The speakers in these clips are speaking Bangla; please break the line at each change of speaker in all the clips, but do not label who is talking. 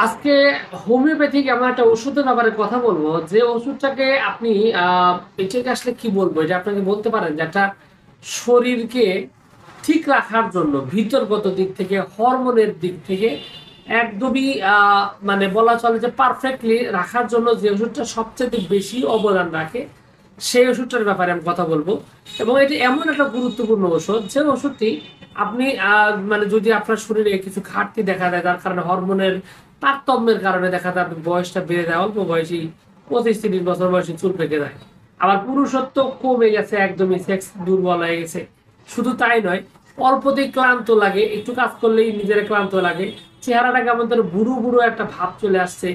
আজকে হোমিওপ্যাথিক এমন একটা ওষুধের ব্যাপারে কথা বলবো যে ওষুধটাকে আপনি এটাকে আসলে কি বলবো, এটা আপনাকে বলতে পারেন যে একটা শরীরকে ঠিক রাখার জন্য ভিতরগত দিক থেকে হরমোনের দিক থেকে একদমই মানে বলা চলে যে পারফেক্টলি রাখার জন্য যে ওষুধটা সবচেয়ে বেশি অবদান রাখে সেই ওষুধটার ব্যাপারে আমি কথা বলবো। এবং এটি এমন একটা গুরুত্বপূর্ণ ওষুধ যে ওষুধটি আপনি মানে যদি আপনার শরীরে কিছু ঘাটতি দেখা দেয়, যার কারণে হরমোনের তারতম্যের কারণে দেখা যায় আপনি বয়সটা বেড়ে যায়, অল্প বয়সী 25-30 বছর বয়সে চুল পেকে যায়, আবার পুরুষত্ব কমে গেছে, একদমই সেক্স দুর্বল হয়ে গেছে। শুধু তাই নয়, অল্পতেই ক্লান্ত লাগে, একটু কাজ করলেই নিজের ক্লান্ত লাগে, চেহারাটা কেমন যেন বুড়ো বুড়ো একটা ভাব চলে আসছে।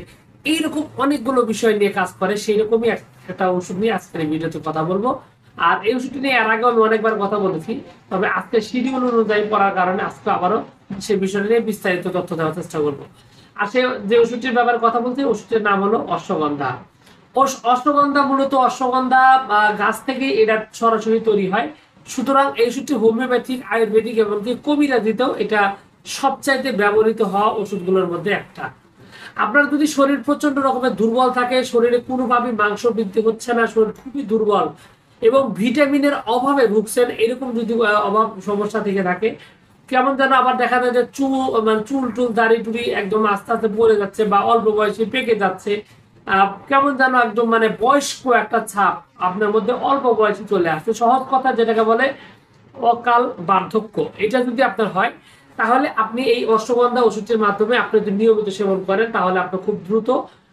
এইরকম অনেকগুলো বিষয় নিয়ে কাজ করে, সেই রকমই একটা ওষুধ নিয়ে আজকের এই ভিডিওতে কথা বলবো। আর এই ওষুধটি নিয়ে এর আগেও আমি অনেকবার কথা বলেছি, তবে আজকে শিডিউল অনুযায়ী পড়ার কারণে আজকে আবারও সে বিষয় নিয়ে বিস্তারিত তথ্য দেওয়ার চেষ্টা করবো। আর সে যে ওষুধটির ব্যাপারে কথা বলছি, ওষুধটির নাম হলো অশ্বগন্ধা। অশ্বগন্ধা মূলত অশ্বগন্ধা গাছ থেকে এটা সরাসরি তৈরি হয়। সুতরাং এই ওষুধটি হোমিওপ্যাথিক, আয়ুর্বেদিক এমনকি কবিরাজিতেও এটা সবচাইতে ব্যবহৃত হওয়া ওষুধগুলোর মধ্যে একটা। আপনার যদি শরীর প্রচন্ড রকমের দুর্বল থাকে, শরীরে কোনোভাবেই মাংস বৃদ্ধি হচ্ছে না, শরীর খুবই দুর্বল এবং ভিটামিনের অভাবে ভুগছেন, এরকম যদি অভাব সমস্যা থেকে থাকে, কেমন যেন আবার দেখা যায় যে চুল মানে চুল টুল দাড়ি টুড়ি একদম আস্তে আস্তে পড়ে যাচ্ছে বা অল্প বয়সে পেকে যাচ্ছে, কেমন যেন একদম মানে বয়স্ক একটা ছাপ আপনার মধ্যে অল্প বয়সে চলে আসছে, সহজ কথা যেটাকে বলে অকাল বার্ধক্য, এটা যদি আপনার হয় তাহলে আপনি এই অশ্বগন্ধা ওষুধের মাধ্যমে আপনি যদি নিয়মিত সেবন করেন তাহলে আপনি খুব দ্রুত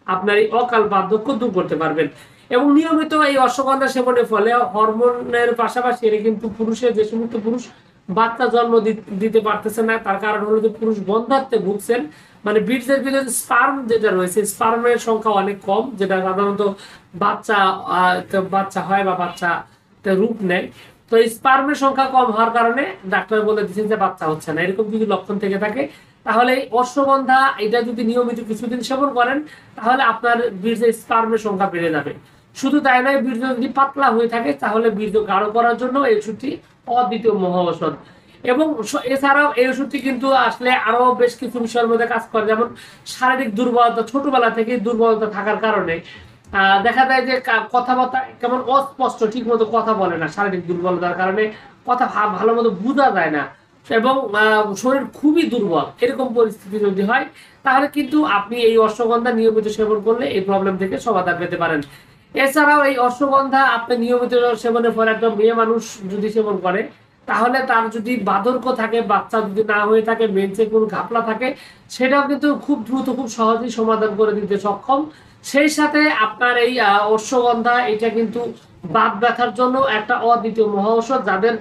আপনার এই অকাল বার্ধক্য দূর করতে পারবেন। এবং নিয়মিত এই অশ্বগন্ধা সেবনের ফলে হরমোনের পাশাপাশি এটা কিন্তু পুরুষের, যে সমস্ত পুরুষ বাচ্চা জন্ম দিতে পারতেছে না, তার কারণ হলো যে পুরুষ বন্ধ্যাত্বে ভুগছেন, মানে বীর্যের ভিতরে স্পার্ম যেটা রয়েছে, স্পার্মের সংখ্যা অনেক কম, যেটা সাধারণত বাচ্চা বাচ্চা হয় বা বাচ্চা রূপ নেয়। তো এই স্পার্মের সংখ্যা কম হওয়ার কারণে ডাক্তার বলে দিচ্ছেন যে বাচ্চা হচ্ছে না, এরকম যদি লক্ষণ থেকে থাকে তাহলে এই অশ্বগন্ধা এটা যদি নিয়মিত কিছুদিন সেবন করেন তাহলে আপনার বীর্যের স্পার্মের সংখ্যা বেড়ে যাবে। শুধু তাই নয়, বীর্য যদি পাতলা হয়ে থাকে তাহলে বীর্য গাঢ় করার জন্য এই ওষুধটি অদ্বিতীয় মহা ঔষধ। এবং এছাড়াও এই ওষুধটি কিন্তু আসলে আরো বেশ কিছু বিষয়ের মধ্যে কাজ করে, যেমন শারীরিক দুর্বলতা, ছোটবেলা থেকে দুর্বলতা থাকার কারণে দেখা যায় যে কথাবার্তা কেমন অস্পষ্ট, ঠিক মতো কথা বলে না, শারীরিক দুর্বলতার কারণে কথা ভালো মতো বোঝা যায় না এবং শরীর খুবই দুর্বল, এরকম পরিস্থিতি যদি হয় তাহলে কিন্তু আপনি এই অশ্বগন্ধা নিয়মিত সেবন করলে এই প্রবলেম থেকে সমাধান পেতে পারেন। এছাড়াও এই অশ্বগন্ধা আপনি নিয়মিত সেবনের ফলে একটা মেয়ে মানুষ যদি সেবন করে তাহলে তার যদি বার্ধক্য থাকে, বাচ্চা যদি না হয়ে থাকে, মেন্সে কোনো ঘাপলা থাকে, সেটাও কিন্তু খুব দ্রুত খুব সহজেই সমাধান করে দিতে সক্ষম। সেই সাথে আপনার এই অশ্বগন্ধা এটা কিন্তু বাত ব্যথার জন্য একটা অদ্বিতীয় মহা ঔষধ। যাদের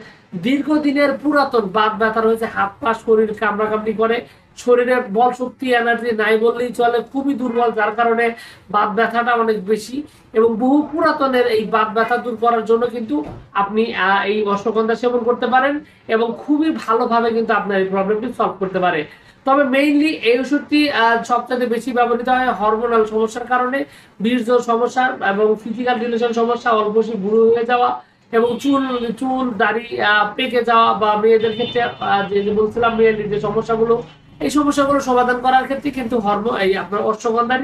দীর্ঘদিনের পুরাতন বাত ব্যথা রয়েছে, হাত পা শরীর কামড়াকামড়ি করে, শরীরে বল শক্তি এনার্জি নাই বললেই চলে, খুবই দুর্বল, যার কারণে বাত ব্যথাটা অনেক বেশি, এবং বহু পুরাতনের এই বাত ব্যথা দূর করার জন্য কিন্তু আপনি এই অশ্বগন্ধা সেবন করতে পারেন এবং খুবই ভালোভাবে কিন্তু আপনার এই প্রবলেমটি সলভ করতে পারে। তবে মেইনলি এই ওষুধটি সবচেয়ে বেশি ব্যবহৃত হয় হরমোনাল সমস্যার কারণে, বীর্য সমস্যা এবং ফিজিক্যাল রিলেশন সমস্যা, অল্প বয়সী বুড়ো হয়ে যাওয়া এবং চুল চুল দাড়ি পেকে যাওয়া, বা মেয়েদের ক্ষেত্রে যে বলছিলাম মেয়েদের যে সমস্যাগুলো, এই সমস্যাগুলো সমাধান করার ক্ষেত্রে কিন্তু এই আপনার অশ্বগন্ধার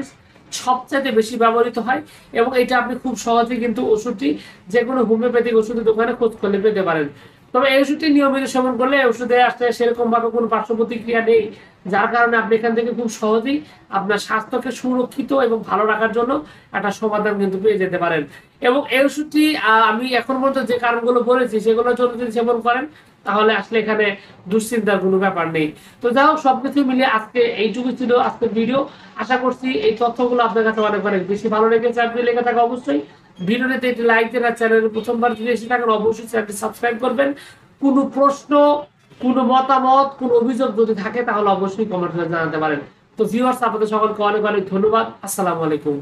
সবচেয়ে বেশি ব্যবহৃত হয়। এবং এটা আপনি খুব সহজে কিন্তু ওষুধটি যে কোনো হোমিওপ্যাথিক ওষুধের দোকানে খোঁজ করলে পেতে পারেন। তবে এই ওষুধটি নিয়মিত সেবন করলে ওষুধে আসলে সেরকম ভাবে কোনো পার্শ্ব প্রতিক্রিয়া নেই, যার কারণে আপনি এখান থেকে খুব সহজেই আপনার স্বাস্থ্যকে সুরক্ষিত এবং ভালো রাখার জন্য একটা সমাধান কিন্তু পেয়ে যেতে পারেন। এবং এই ওষুধটি আমি এখন পর্যন্ত যে কারণগুলো বলেছি সেগুলো যদি সেবন করেন তাহলে আসলে এখানে দুশ্চিন্তার কোনো ব্যাপার নেই। তো যাই হোক, সবকিছু মিলিয়ে আজকে এইটুকু ছিল আজকের ভিডিও। আশা করছি এই তথ্যগুলো আপনার কাছে অনেক অনেক বেশি ভালো লেগেছে। আপনি লেগে থাকা অবশ্যই ভিডিওতে একটি লাইক দেন, আর চ্যানেলে প্রথমবার যদি এসে থাকেন অবশ্যই চ্যানেলটি সাবস্ক্রাইব করবেন। কোনো প্রশ্ন, কোনো মতামত, কোনো অভিযোগ যদি থাকে তাহলে অবশ্যই কমেন্ট করে জানাতে পারেন। তো ভিউয়ার্স, আপনাদের সকলকে অনেক অনেক ধন্যবাদ। আসসালামু আলাইকুম।